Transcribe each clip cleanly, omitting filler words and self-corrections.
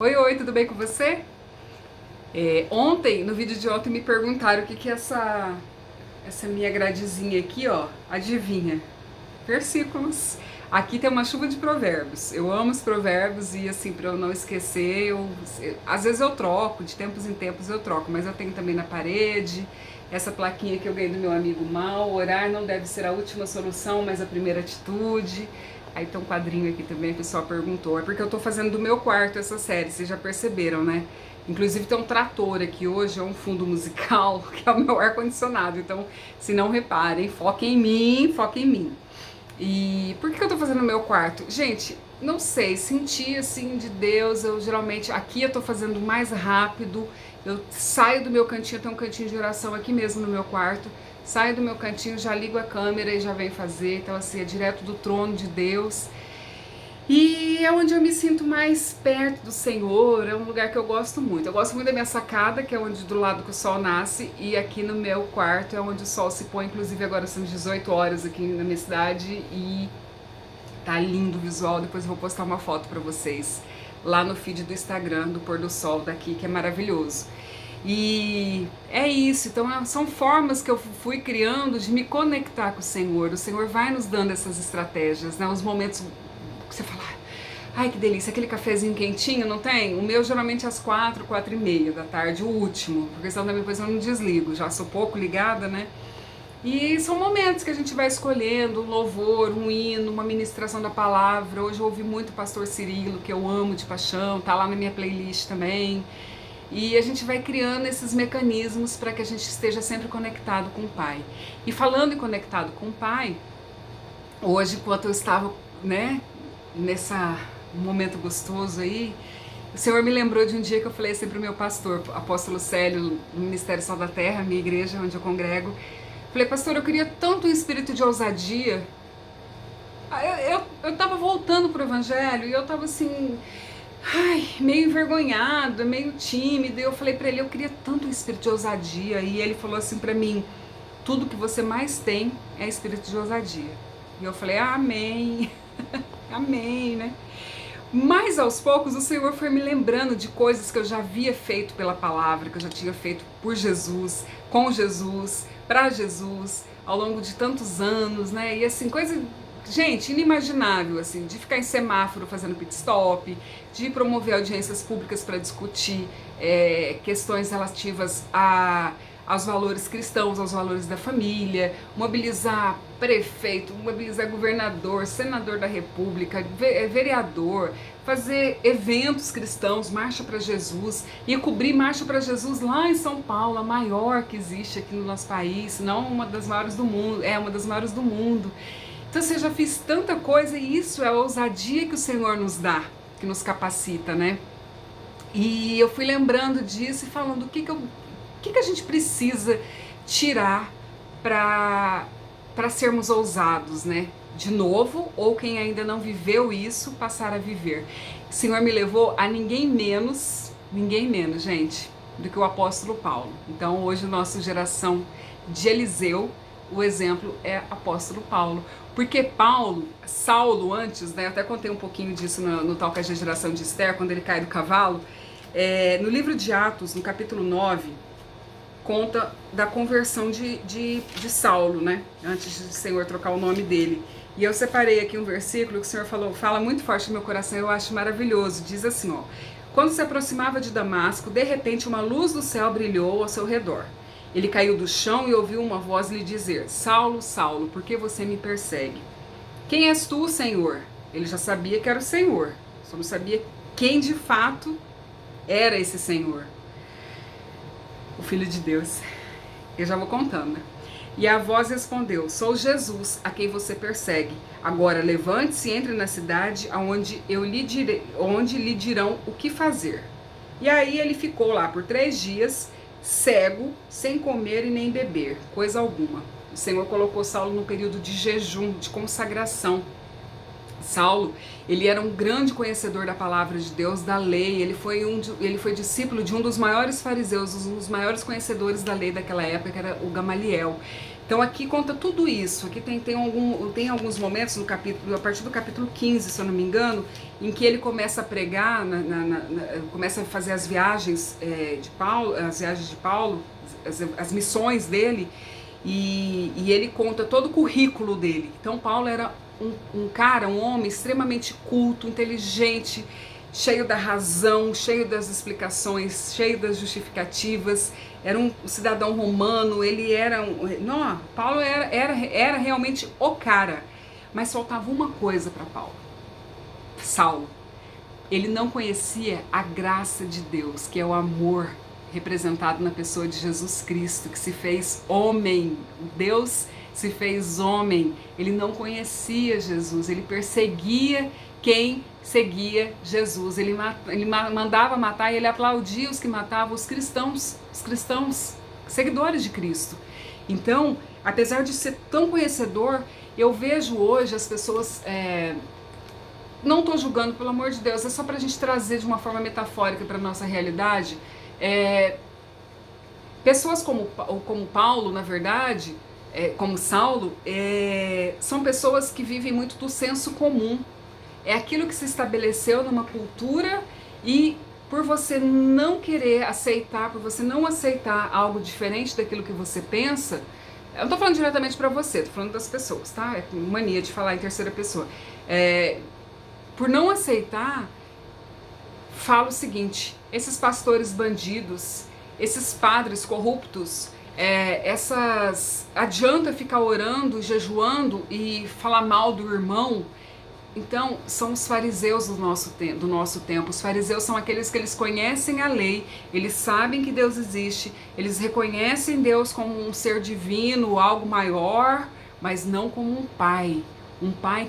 Oi, oi, tudo bem com você? Ontem, no vídeo de ontem, me perguntaram o que que é essa minha gradezinha aqui, ó. Adivinha? Versículos. Aqui tem uma chuva de provérbios. Eu amo os provérbios e, assim, para eu não esquecer, às vezes eu troco, de tempos em tempos eu troco, mas eu tenho também na parede essa plaquinha que eu ganhei do meu amigo Mal: orar não deve ser a última solução, mas a primeira atitude. Aí tem um quadrinho aqui também, o pessoal perguntou. É porque eu tô fazendo do meu quarto essa série, vocês já perceberam, né? Inclusive tem um trator aqui hoje, é um fundo musical, que é o meu ar-condicionado. Então, se não reparem, foquem em mim, foquem em mim. E por que eu tô fazendo no meu quarto? Gente, não sei, senti assim de Deus. Eu geralmente, aqui eu tô fazendo mais rápido. Eu saio do meu cantinho, tem um cantinho de oração aqui mesmo no meu quarto. Saio do meu cantinho, já ligo a câmera e já venho fazer. Então, assim, é direto do trono de Deus. E é onde eu me sinto mais perto do Senhor, é um lugar que eu gosto muito. Eu gosto muito da minha sacada, que é onde do lado que o sol nasce, e aqui no meu quarto é onde o sol se põe. Inclusive agora são 18 horas aqui na minha cidade e tá lindo o visual. Depois eu vou postar uma foto pra vocês lá no feed do Instagram do pôr do sol daqui, que é maravilhoso. E é isso, então são formas que eu fui criando de me conectar com o Senhor. O Senhor vai nos dando essas estratégias, né? Os momentos que você fala: ai, que delícia, aquele cafezinho quentinho, não tem? O meu geralmente é às 4, 4 e meia da tarde, o último, porque senão depois eu não desligo, já sou pouco ligada, né? E são momentos que a gente vai escolhendo, um louvor, um hino, uma ministração da palavra. Hoje eu ouvi muito o pastor Cirilo, que eu amo de paixão, tá lá na minha playlist também. E a gente vai criando esses mecanismos para que a gente esteja sempre conectado com o Pai. E falando em conectado com o Pai, hoje, enquanto eu estava, né, nessa momento gostoso aí, o Senhor me lembrou de um dia que eu falei assim para o meu pastor, apóstolo Célio, no Ministério Sal da Terra, minha igreja onde eu congrego. Falei: pastor, eu queria tanto um espírito de ousadia. Eu tava voltando pro evangelho e eu tava assim, ai, meio envergonhada, meio tímida. E eu falei pra ele: eu queria tanto um espírito de ousadia. E ele falou assim pra mim: tudo que você mais tem é espírito de ousadia. E eu falei: amém, amém, né? Mas aos poucos o Senhor foi me lembrando de coisas que eu já havia feito pela palavra, que eu já tinha feito por Jesus, com Jesus, para Jesus, ao longo de tantos anos, né? E assim, coisa, gente, inimaginável, assim, de ficar em semáforo fazendo pit stop, de promover audiências públicas para discutir questões relativas aos valores cristãos, aos valores da família, mobilizar prefeito, mobilizar governador, senador da república, vereador, fazer eventos cristãos, Marcha para Jesus, e cobrir Marcha para Jesus lá em São Paulo, a maior que existe aqui no nosso país, não uma das maiores do mundo, é uma das maiores do mundo. Então, eu já fiz tanta coisa, e isso é a ousadia que o Senhor nos dá, que nos capacita, né? E eu fui lembrando disso e falando o que a gente precisa tirar para sermos ousados, né? De novo, ou quem ainda não viveu isso, passar a viver. O Senhor me levou a ninguém menos, gente, do que o apóstolo Paulo. Então, hoje, nossa geração de Eliseu, o exemplo é apóstolo Paulo. Porque Saulo antes, né, eu até contei um pouquinho disso no Talcas da Geração de Esther, quando ele cai do cavalo, no livro de Atos, no capítulo 9, conta da conversão de Saulo, né, antes do Senhor trocar o nome dele. E eu separei aqui um versículo que o Senhor fala muito forte no meu coração, eu acho maravilhoso. Diz assim, ó: quando se aproximava de Damasco, de repente uma luz do céu brilhou ao seu redor. Ele caiu do chão e ouviu uma voz lhe dizer: Saulo, Saulo, por que você me persegue? Quem és tu, Senhor? Ele já sabia que era o Senhor, só não sabia quem de fato era esse Senhor. O Filho de Deus. Eu já vou contando, né? E a voz respondeu: sou Jesus, a quem você persegue. Agora levante-se e entre na cidade, onde lhe dirão o que fazer. E aí ele ficou lá por 3 dias, cego, sem comer e nem beber, coisa alguma. O Senhor colocou Saulo num período de jejum, de consagração. Saulo, ele era um grande conhecedor da palavra de Deus, da lei. Ele foi discípulo de um dos maiores fariseus, um dos maiores conhecedores da lei daquela época, que era o Gamaliel. Então aqui conta tudo isso. Aqui tem alguns momentos no capítulo, a partir do capítulo 15, se eu não me engano, em que ele começa a pregar, começa a fazer as viagens de Paulo, as missões dele, e ele conta todo o currículo dele. Então Paulo era um homem extremamente culto, inteligente, cheio da razão, cheio das explicações, cheio das justificativas. Era um cidadão romano, ele era Paulo era realmente o cara. Mas faltava uma coisa para Paulo. Saulo. Ele não conhecia a graça de Deus, que é o amor representado na pessoa de Jesus Cristo, que se fez homem. Deus se fez homem. Ele não conhecia Jesus, ele perseguia quem seguia Jesus. Ele mandava matar e ele aplaudia os que matavam os cristãos, seguidores de Cristo. Então, apesar de ser tão conhecedor, eu vejo hoje as pessoas... não estou julgando, pelo amor de Deus, é só para a gente trazer de uma forma metafórica para a nossa realidade. Pessoas como Paulo, na verdade, como Saulo, são pessoas que vivem muito do senso comum. É aquilo que se estabeleceu numa cultura, e por você não querer aceitar, por você não aceitar algo diferente daquilo que você pensa, eu não tô falando diretamente pra você, tô falando das pessoas, tá? É mania de falar em terceira pessoa. Por não aceitar, falo o seguinte: esses pastores bandidos, esses padres corruptos, adianta ficar orando, jejuando e falar mal do irmão? Então, são os fariseus do nosso tempo. Os fariseus são aqueles que eles conhecem a lei, eles sabem que Deus existe, eles reconhecem Deus como um ser divino, algo maior, mas não como um pai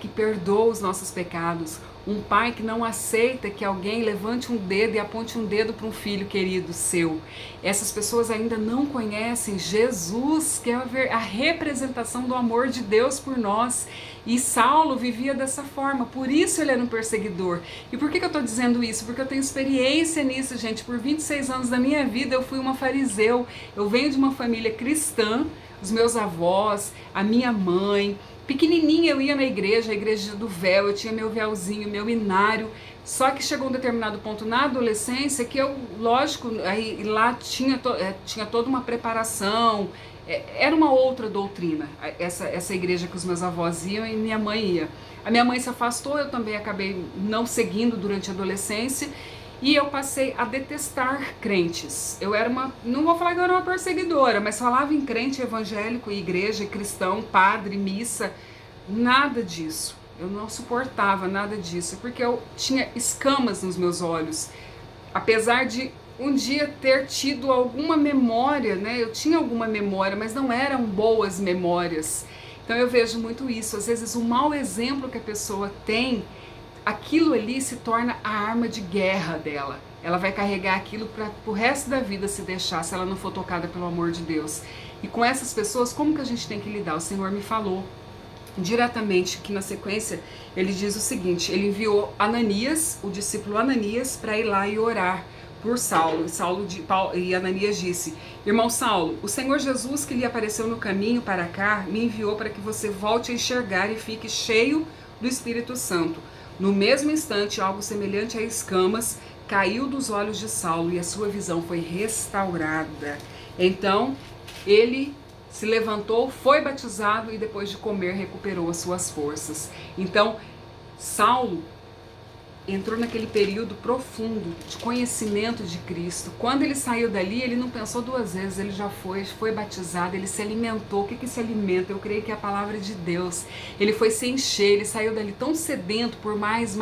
que perdoa os nossos pecados, um pai que não aceita que alguém levante um dedo e aponte um dedo para um filho querido seu. Essas pessoas ainda não conhecem Jesus, que é a representação do amor de Deus por nós. E Saulo vivia dessa forma, por isso ele era um perseguidor. E por que eu estou dizendo isso? Porque eu tenho experiência nisso, gente. Por 26 anos da minha vida eu fui uma fariseu. Eu venho de uma família cristã, os meus avós, a minha mãe. Pequenininha eu ia na igreja, a igreja do véu, eu tinha meu véuzinho, meu inário. Só que chegou um determinado ponto na adolescência que eu, lógico, aí lá tinha toda uma preparação, era uma outra doutrina, essa igreja que os meus avós iam e minha mãe ia. A minha mãe se afastou, eu também acabei não seguindo durante a adolescência, e eu passei a detestar crentes. Eu era não vou falar que eu era uma perseguidora, mas falava em crente evangélico, igreja, cristão, padre, missa, nada disso. Eu não suportava nada disso, porque eu tinha escamas nos meus olhos. Apesar de um dia ter tido alguma memória, né? Eu tinha alguma memória, mas não eram boas memórias. Então eu vejo muito isso. Às vezes o mau exemplo que a pessoa tem, aquilo ali se torna a arma de guerra dela. Ela vai carregar aquilo para o resto da vida, se deixar, se ela não for tocada pelo amor de Deus. E com essas pessoas, como que a gente tem que lidar? O Senhor me falou diretamente que na sequência ele diz o seguinte: ele enviou Ananias, o discípulo Ananias, para ir lá e orar por Saulo. E Ananias disse: irmão Saulo, o Senhor Jesus, que lhe apareceu no caminho para cá, me enviou para que você volte a enxergar e fique cheio do Espírito Santo. No mesmo instante, algo semelhante a escamas caiu dos olhos de Saulo e a sua visão foi restaurada. Então ele se levantou, foi batizado e depois de comer recuperou as suas forças. Então Saulo entrou naquele período profundo de conhecimento de Cristo. Quando ele saiu dali, ele não pensou duas vezes, ele já foi batizado, ele se alimentou. O que se alimenta? Eu creio que é a palavra de Deus. Ele foi se encher, ele saiu dali tão sedento por mais,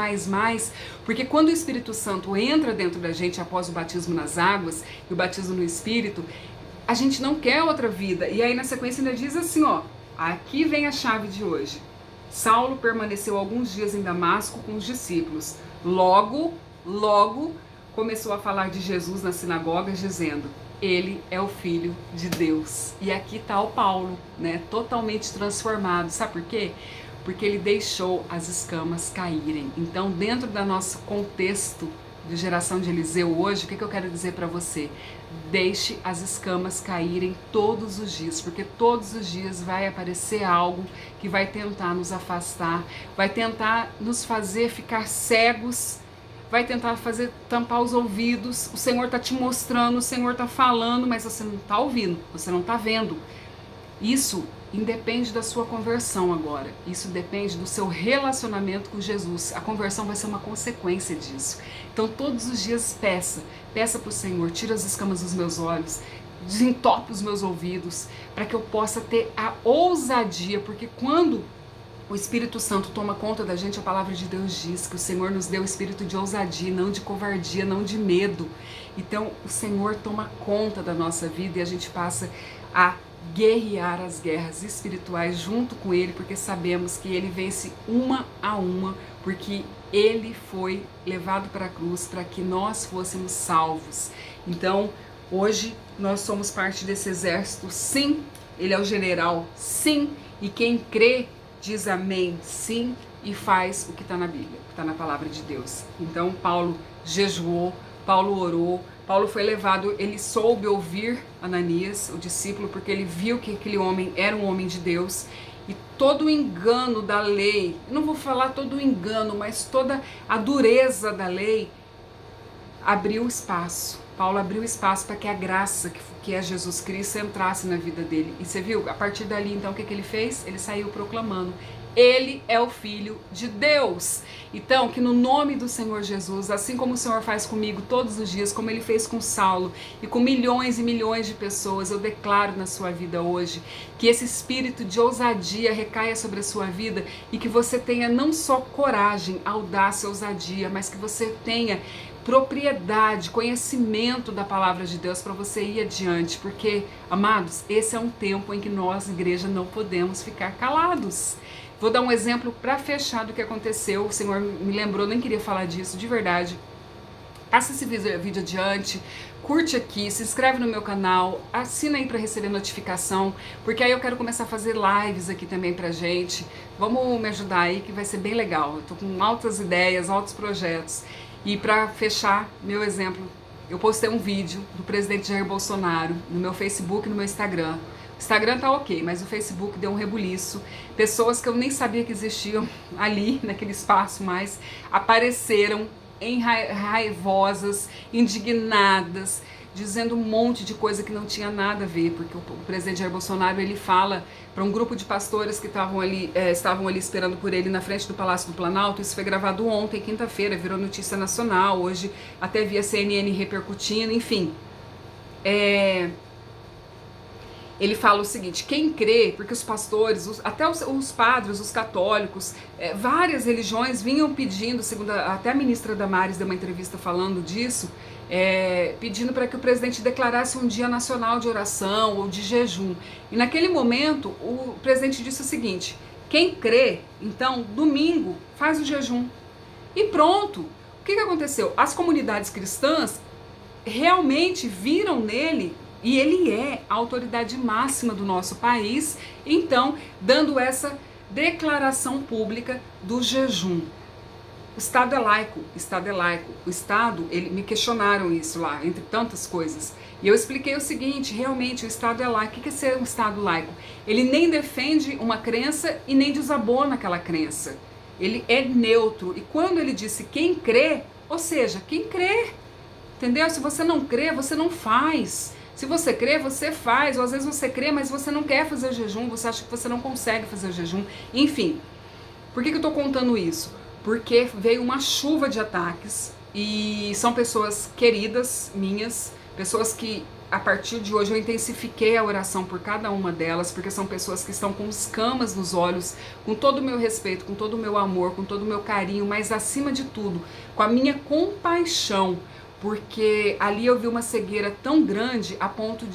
porque quando o Espírito Santo entra dentro da gente após o batismo nas águas e o batismo no Espírito, a gente não quer outra vida. E aí na sequência ainda diz assim, ó, aqui vem a chave de hoje. Saulo permaneceu alguns dias em Damasco com os discípulos. Logo começou a falar de Jesus nas sinagogas, dizendo: ele é o Filho de Deus. E aqui está o Paulo, né, totalmente transformado. Sabe por quê? Porque ele deixou as escamas caírem. Então, dentro do nosso contexto de geração de Eliseu hoje, o que eu quero dizer para você? Deixe as escamas caírem todos os dias, porque todos os dias vai aparecer algo que vai tentar nos afastar, vai tentar nos fazer ficar cegos, vai tentar fazer tampar os ouvidos. O Senhor está te mostrando, o Senhor está falando, mas você não está ouvindo, você não está vendo. Isso independe da sua conversão agora. Isso depende do seu relacionamento com Jesus. A conversão vai ser uma consequência disso. Então todos os dias peça para o Senhor, tira as escamas dos meus olhos, desentope os meus ouvidos, para que eu possa ter a ousadia, porque quando o Espírito Santo toma conta da gente, a palavra de Deus diz que o Senhor nos deu o espírito de ousadia, não de covardia, não de medo. Então o Senhor toma conta da nossa vida e a gente passa a guerrear as guerras espirituais junto com Ele, porque sabemos que Ele vence uma a uma, porque Ele foi levado para a cruz para que nós fôssemos salvos. Então, hoje nós somos parte desse exército, sim. Ele é o general, sim. E quem crê diz amém, sim, e faz o que está na Bíblia, o que está na palavra de Deus. Então, Paulo jejuou, Paulo orou, Paulo foi levado, ele soube ouvir Ananias, o discípulo, porque ele viu que aquele homem era um homem de Deus, e todo o engano da lei, não vou falar todo o engano, mas toda a dureza da lei, abriu espaço. Paulo abriu espaço para que a graça, que é Jesus Cristo, entrasse na vida dele. E você viu? A partir dali, então, o que ele fez? Ele saiu proclamando: Ele é o Filho de Deus. Então, que no nome do Senhor Jesus, assim como o Senhor faz comigo todos os dias, como Ele fez com Saulo e com milhões e milhões de pessoas, eu declaro na sua vida hoje, que esse espírito de ousadia recaia sobre a sua vida e que você tenha não só coragem, audácia, ousadia, mas que você tenha propriedade, conhecimento da palavra de Deus para você ir adiante, porque, amados, esse é um tempo em que nós, igreja, não podemos ficar calados. Vou dar um exemplo para fechar do que aconteceu. O Senhor me lembrou, nem queria falar disso, de verdade. Passa esse vídeo adiante, curte aqui, se inscreve no meu canal, assina aí para receber notificação, porque aí eu quero começar a fazer lives aqui também pra gente. Vamos me ajudar aí que vai ser bem legal. Eu tô com altas ideias, altos projetos. E para fechar meu exemplo, eu postei um vídeo do presidente Jair Bolsonaro no meu Facebook e no meu Instagram. O Instagram tá ok, mas o Facebook deu um rebuliço. Pessoas que eu nem sabia que existiam ali, naquele espaço mais, apareceram raivosas, indignadas, dizendo um monte de coisa que não tinha nada a ver, porque o presidente Jair Bolsonaro, ele fala para um grupo de pastores que estavam ali esperando por ele na frente do Palácio do Planalto. Isso foi gravado ontem, quinta-feira, virou notícia nacional, hoje até via CNN repercutindo, enfim. Ele fala o seguinte: quem crê, porque os pastores, até os padres, os católicos, várias religiões vinham pedindo, segundo até a ministra Damares deu uma entrevista falando disso, pedindo para que o presidente declarasse um dia nacional de oração ou de jejum. E naquele momento o presidente disse o seguinte: quem crê, então, domingo faz o jejum. E pronto. O que aconteceu? As comunidades cristãs realmente viram nele, e ele é a autoridade máxima do nosso país, então, dando essa declaração pública do jejum. O Estado é laico, o Estado é laico. O Estado, me questionaram isso lá, entre tantas coisas. E eu expliquei o seguinte: realmente o Estado é laico. O que é ser um Estado laico? Ele nem defende uma crença e nem desabona aquela crença. Ele é neutro. E quando ele disse quem crê, ou seja, quem crê, entendeu? Se você não crê, você não faz. Se você crê, você faz. Ou às vezes você crê, mas você não quer fazer o jejum, você acha que você não consegue fazer o jejum. Enfim, por que eu estou contando isso? Porque veio uma chuva de ataques e são pessoas queridas minhas, pessoas que a partir de hoje eu intensifiquei a oração por cada uma delas, porque são pessoas que estão com escamas nos olhos, com todo o meu respeito, com todo o meu amor, com todo o meu carinho, mas acima de tudo, com a minha compaixão, porque ali eu vi uma cegueira tão grande a ponto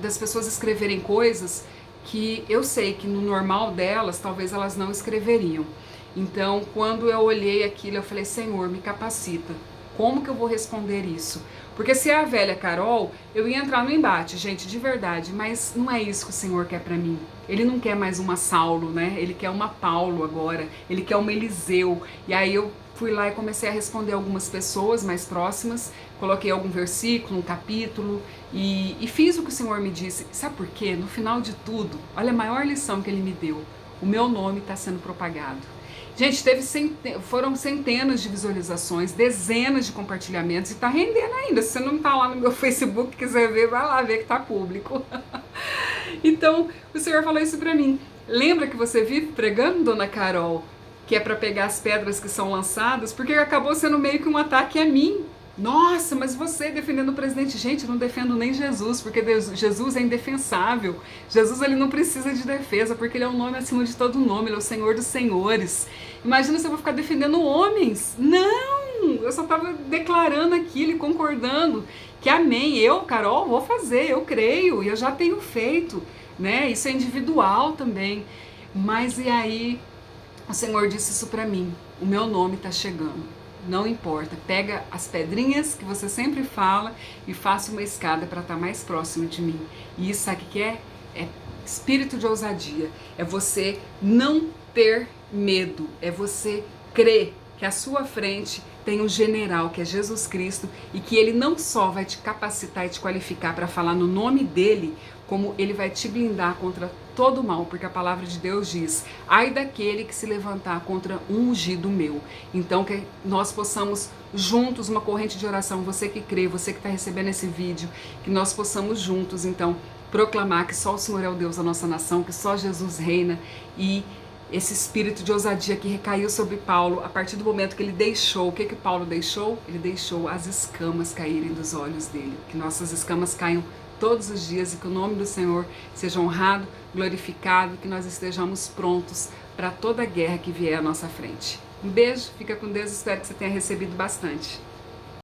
das pessoas escreverem coisas que eu sei que no normal delas, talvez elas não escreveriam. Então, quando eu olhei aquilo, eu falei: Senhor, me capacita. Como que eu vou responder isso? Porque se é a velha Carol, eu ia entrar no embate, gente, de verdade, mas não é isso que o Senhor quer pra mim. Ele não quer mais uma Saulo, né? Ele quer uma Paulo agora, ele quer uma Eliseu. E aí eu fui lá e comecei a responder algumas pessoas mais próximas, coloquei algum versículo, um capítulo e fiz o que o Senhor me disse. Sabe por quê? No final de tudo, olha a maior lição que Ele me deu, o meu nome está sendo propagado. Gente, foram centenas de visualizações, dezenas de compartilhamentos e tá rendendo ainda. Se você não tá lá no meu Facebook e quiser ver, vai lá ver que tá público. Então, o Senhor falou isso pra mim. Lembra que você vive pregando, Dona Carol, que é pra pegar as pedras que são lançadas? Porque acabou sendo meio que um ataque a mim. Nossa, mas você defendendo o presidente. Gente, eu não defendo nem Jesus, porque Jesus é indefensável. Jesus, ele não precisa de defesa, porque ele é o nome acima de todo nome, ele é o Senhor dos senhores. Imagina se eu vou ficar defendendo homens. Não! Eu só estava declarando aquilo e concordando que amém, eu, Carol, vou fazer, eu creio, e eu já tenho feito, né? Isso é individual também. Mas e aí, o Senhor disse isso pra mim, o meu nome tá chegando. Não importa, pega as pedrinhas que você sempre fala e faça uma escada para estar mais próximo de mim. E isso sabe o que é? É espírito de ousadia. É você não ter medo. É você crer que à sua frente tem um general que é Jesus Cristo e que ele não só vai te capacitar e te qualificar para falar no nome dele, como ele vai te blindar contra todo o mal, porque a palavra de Deus diz: ai daquele que se levantar contra um ungido meu. Então que nós possamos juntos, uma corrente de oração, você que crê, você que está recebendo esse vídeo, que nós possamos juntos então proclamar que só o Senhor é o Deus da nossa nação, que só Jesus reina, e esse espírito de ousadia que recaiu sobre Paulo a partir do momento que ele deixou, o que Paulo deixou? Ele deixou as escamas caírem dos olhos dele, que nossas escamas caiam todos os dias e que o nome do Senhor seja honrado, glorificado, que nós estejamos prontos para toda a guerra que vier à nossa frente. Um beijo, fica com Deus, espero que você tenha recebido bastante.